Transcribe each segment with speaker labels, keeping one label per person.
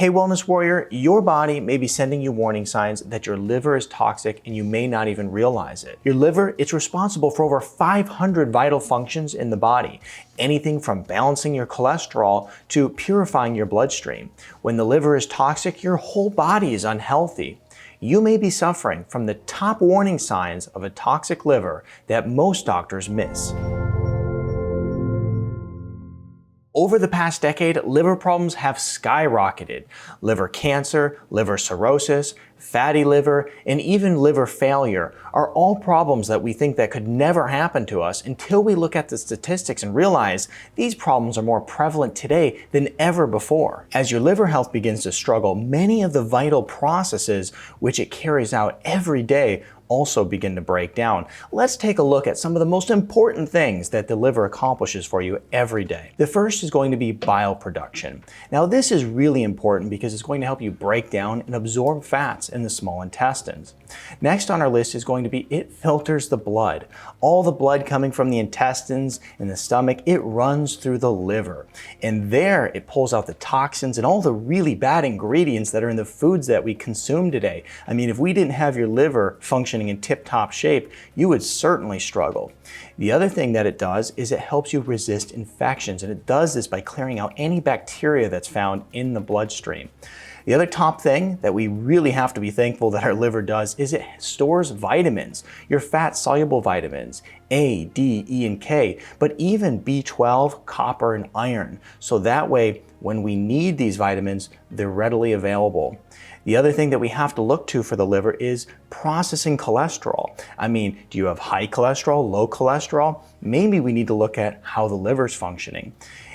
Speaker 1: Hey Wellness Warrior, your body may be sending you warning signs that your liver is toxic and you may not even realize it. Your liver is responsible for over 500 vital functions in the body, anything from balancing your cholesterol to purifying your bloodstream. When the liver is toxic, your whole body is unhealthy. You may be suffering from the top warning signs of a toxic liver that most doctors miss. Over the past decade, liver problems have skyrocketed. Liver cancer, liver cirrhosis, fatty liver, and even liver failure are all problems that we think that could never happen to us until we look at the statistics and realize these problems are more prevalent today than ever before. As your liver health begins to struggle, many of the vital processes which it carries out every day also begin to break down. Let's take a look at some of the most important things that the liver accomplishes for you every day. The first is going to be bile production. Now this is really important because it's going to help you break down and absorb fats in the small intestines. Next on our list is going to be it filters the blood. All the blood coming from the intestines and the stomach, it runs through the liver. And there it pulls out the toxins and all the really bad ingredients that are in the foods that we consume today. I mean, if we didn't have your liver functioning in tip-top shape, you would certainly struggle. The other thing that it does is it helps you resist infections, and it does this by clearing out any bacteria that's found in the bloodstream. The other top thing that we really have to be thankful that our liver does is it stores vitamins, your fat-soluble vitamins, A, D, E, and K, but even B12, copper, and iron. So that way, when we need these vitamins, they're readily available. The other thing that we have to look to for the liver is processing cholesterol. I mean, do you have high cholesterol, low cholesterol? Maybe we need to look at how the liver's functioning.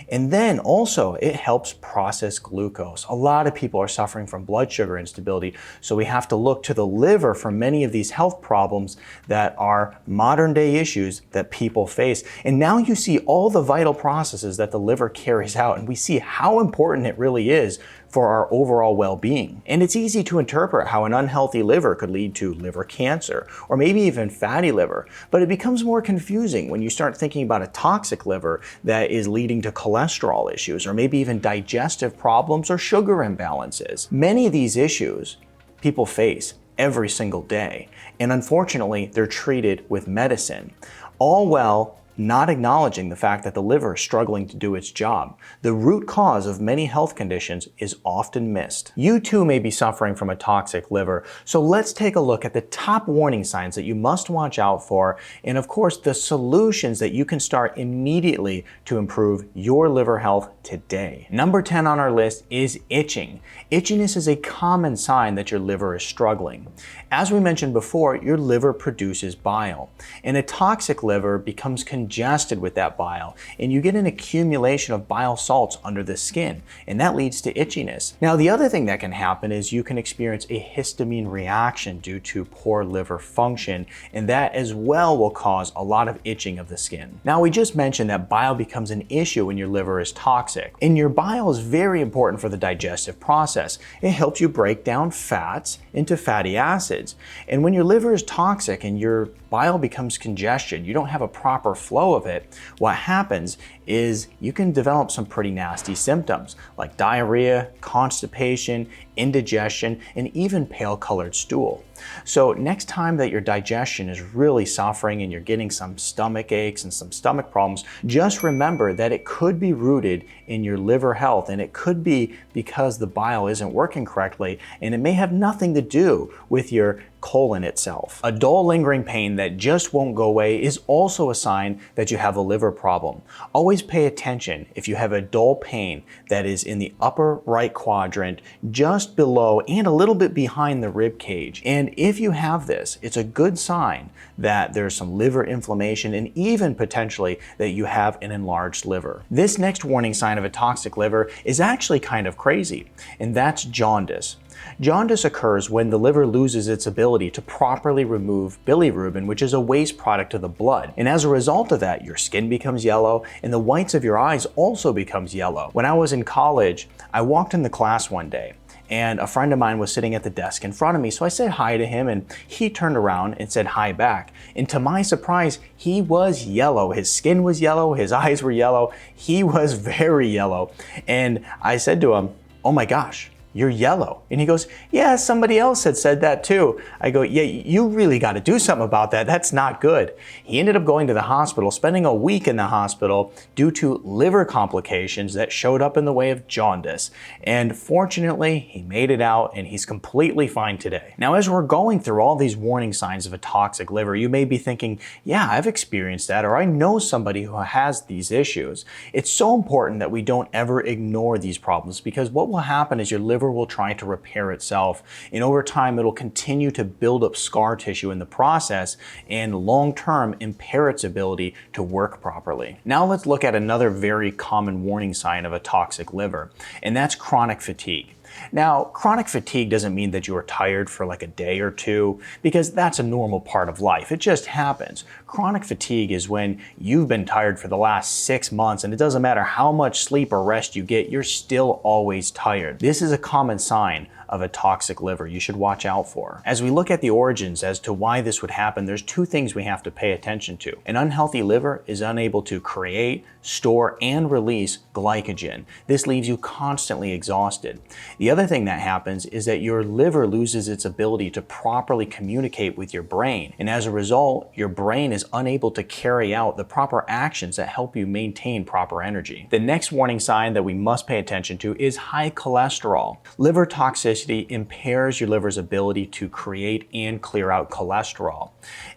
Speaker 1: And then also, it helps process glucose. A lot of people are suffering from blood sugar instability, so we have to look to the liver for many of these health problems that are modern day issues that people face. And now you see all the vital processes that the liver carries out, and we see how important it really is for our overall well-being. And it's easy to interpret how an unhealthy liver could lead to liver cancer, or maybe even fatty liver, but it becomes more confusing when you start thinking about a toxic liver that is leading to cholesterol issues, or maybe even digestive problems or sugar imbalances. Many of these issues people face every single day, and unfortunately, they're treated with medicine. All well, not acknowledging the fact that the liver is struggling to do its job. The root cause of many health conditions is often missed. You too may be suffering from a toxic liver, so let's take a look at the top warning signs that you must watch out for, and of course the solutions that you can start immediately to improve your liver health today. Number 10 on our list is itching. Itchiness is a common sign that your liver is struggling. As we mentioned before, your liver produces bile, and a toxic liver becomes congested with that bile, and you get an accumulation of bile salts under the skin, and that leads to itchiness. Now, the other thing that can happen is you can experience a histamine reaction due to poor liver function, and that as well will cause a lot of itching of the skin. Now, we just mentioned that bile becomes an issue when your liver is toxic, and your bile is very important for the digestive process. It helps you break down fats into fatty acids, and when your liver is toxic and your bile becomes congestion, you don't have a proper flow of it, what happens is you can develop some pretty nasty symptoms like diarrhea, constipation, indigestion, and even pale colored stool. So next time that your digestion is really suffering and you're getting some stomach aches and some stomach problems, just remember that it could be rooted in your liver health, and it could be because the bile isn't working correctly, and it may have nothing to do with your colon itself. A dull lingering pain that just won't go away is also a sign that you have a liver problem. Always pay attention if you have a dull pain that is in the upper right quadrant, just below and a little bit behind the rib cage. And if you have this, it's a good sign that there's some liver inflammation and even potentially that you have an enlarged liver. This next warning sign of a toxic liver is actually kind of crazy, and that's jaundice. Jaundice occurs when the liver loses its ability to properly remove bilirubin, which is a waste product of the blood. And as a result of that, your skin becomes yellow and the whites of your eyes also becomes yellow. When I was in college, I walked in the class one day and a friend of mine was sitting at the desk in front of me. So I said hi to him and he turned around and said hi back. And to my surprise, he was yellow. His skin was yellow, his eyes were yellow, he was very yellow. And I said to him, "Oh my gosh, you're yellow. And he goes, yeah, somebody else had said that too. I go, yeah, you really got to do something about that. That's not good. He ended up going to the hospital, spending a week in the hospital due to liver complications that showed up in the way of jaundice. And fortunately, he made it out and he's completely fine today. Now, as we're going through all these warning signs of a toxic liver, you may be thinking, yeah, I've experienced that, or I know somebody who has these issues. It's so important that we don't ever ignore these problems, because what will happen is your liver will try to repair itself, and over time it'll continue to build up scar tissue in the process and long-term impair its ability to work properly. Now let's look at another very common warning sign of a toxic liver, and that's chronic fatigue. Now, chronic fatigue doesn't mean that you are tired for like a day or two, because that's a normal part of life. It just happens. Chronic fatigue is when you've been tired for the last 6 months and it doesn't matter how much sleep or rest you get, you're still always tired. This is a common sign of a toxic liver you should watch out for. As we look at the origins as to why this would happen, there's two things we have to pay attention to. An unhealthy liver is unable to create, store, and release glycogen. This leaves you constantly exhausted. The other thing that happens is that your liver loses its ability to properly communicate with your brain, and as a result, your brain is unable to carry out the proper actions that help you maintain proper energy. The next warning sign that we must pay attention to is high cholesterol. Liver toxicity impairs your liver's ability to create and clear out cholesterol.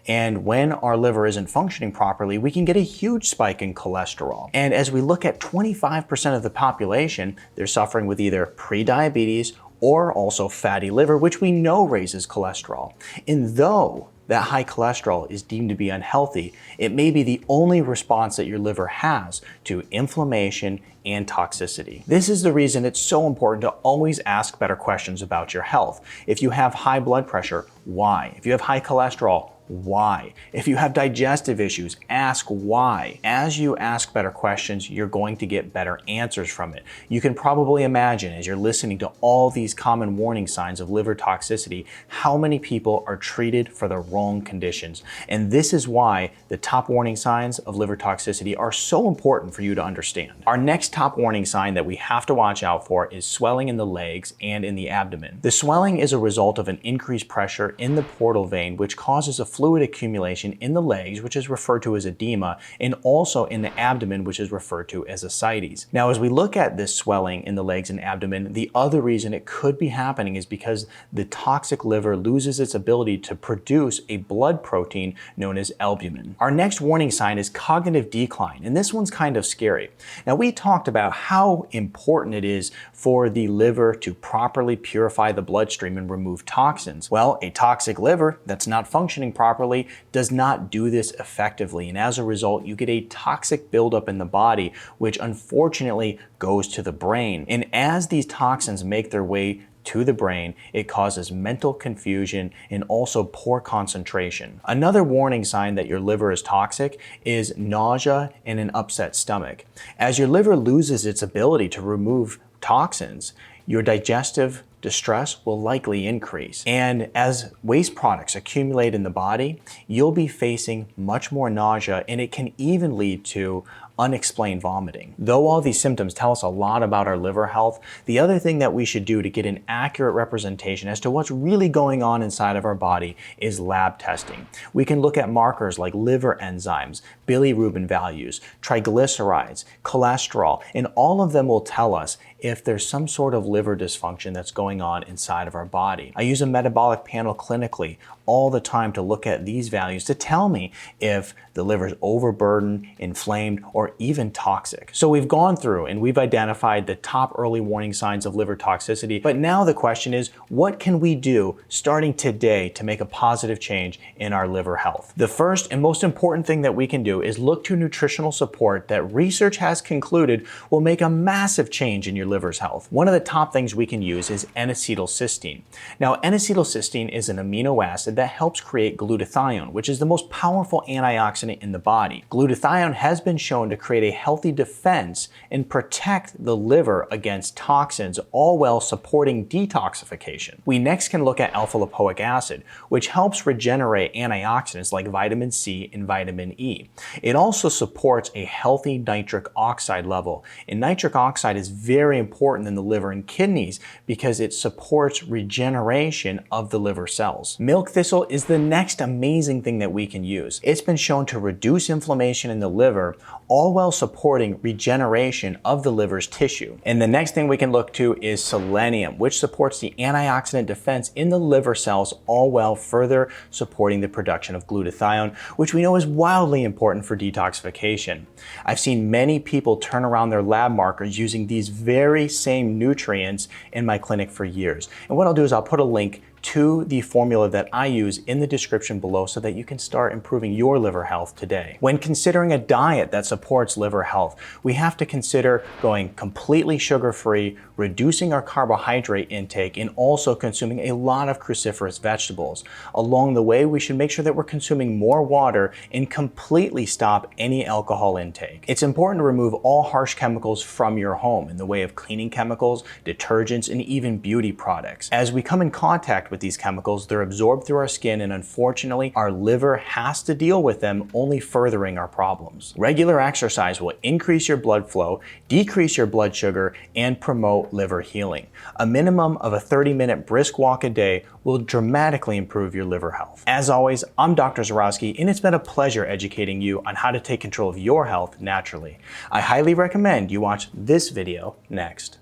Speaker 1: And when our liver isn't functioning properly, we can get a huge spike in cholesterol. And as we look at 25% of the population, they're suffering with either prediabetes or also fatty liver, which we know raises cholesterol. And though that high cholesterol is deemed to be unhealthy, it may be the only response that your liver has to inflammation and toxicity. This is the reason it's so important to always ask better questions about your health. If you have high blood pressure, why? If you have high cholesterol, why? If you have digestive issues, ask why. As you ask better questions, you're going to get better answers from it. You can probably imagine, as you're listening to all these common warning signs of liver toxicity, how many people are treated for the wrong conditions. And this is why the top warning signs of liver toxicity are so important for you to understand. Our next top warning sign that we have to watch out for is swelling in the legs and in the abdomen. The swelling is a result of an increased pressure in the portal vein, which causes a fluid accumulation in the legs, which is referred to as edema, and also in the abdomen, which is referred to as ascites. Now, as we look at this swelling in the legs and abdomen, the other reason it could be happening is because the toxic liver loses its ability to produce a blood protein known as albumin. Our next warning sign is cognitive decline, and this one's kind of scary. Now, we talked about how important it is for the liver to properly purify the bloodstream and remove toxins. Well, a toxic liver that's not functioning properly does not do this effectively, and as a result, you get a toxic buildup in the body, which unfortunately goes to the brain. And as these toxins make their way to the brain, it causes mental confusion and also poor concentration. Another warning sign that your liver is toxic is nausea and an upset stomach. As your liver loses its ability to remove toxins, your digestive distress will likely increase. And as waste products accumulate in the body, you'll be facing much more nausea, and it can even lead to unexplained vomiting. Though all these symptoms tell us a lot about our liver health, the other thing that we should do to get an accurate representation as to what's really going on inside of our body is lab testing. We can look at markers like liver enzymes, bilirubin values, triglycerides, cholesterol, and all of them will tell us if there's some sort of liver dysfunction that's going on inside of our body. I use a metabolic panel clinically all the time to look at these values to tell me if the liver's overburdened, inflamed, or even toxic. So we've gone through and we've identified the top early warning signs of liver toxicity, but now the question is, what can we do starting today to make a positive change in our liver health? The first and most important thing that we can do is look to nutritional support that research has concluded will make a massive change in your liver's health. One of the top things we can use is N-acetylcysteine. Now, N-acetylcysteine is an amino acid that helps create glutathione, which is the most powerful antioxidant in the body. Glutathione has been shown to create a healthy defense and protect the liver against toxins, all while supporting detoxification. We next can look at alpha-lipoic acid, which helps regenerate antioxidants like vitamin C and vitamin E. It also supports a healthy nitric oxide level, and nitric oxide is very important than the liver and kidneys because it supports regeneration of the liver cells. Milk thistle is the next amazing thing that we can use. It's been shown to reduce inflammation in the liver, all while supporting regeneration of the liver's tissue. And the next thing we can look to is selenium, which supports the antioxidant defense in the liver cells, all while further supporting the production of glutathione, which we know is wildly important for detoxification. I've seen many people turn around their lab markers using these very same nutrients in my clinic for years. And what I'll do is I'll put a link to the formula that I use in the description below so that you can start improving your liver health today. When considering a diet that supports liver health, we have to consider going completely sugar-free, reducing our carbohydrate intake, and also consuming a lot of cruciferous vegetables. Along the way, we should make sure that we're consuming more water and completely stop any alcohol intake. It's important to remove all harsh chemicals from your home in the way of cleaning chemicals, detergents, and even beauty products. As we come in contact with these chemicals, they're absorbed through our skin, and unfortunately, our liver has to deal with them, only furthering our problems. Regular exercise will increase your blood flow, decrease your blood sugar, and promote liver healing. A minimum of a 30-minute brisk walk a day will dramatically improve your liver health. As always, I'm Dr. Zyrowski, and it's been a pleasure educating you on how to take control of your health naturally. I highly recommend you watch this video next.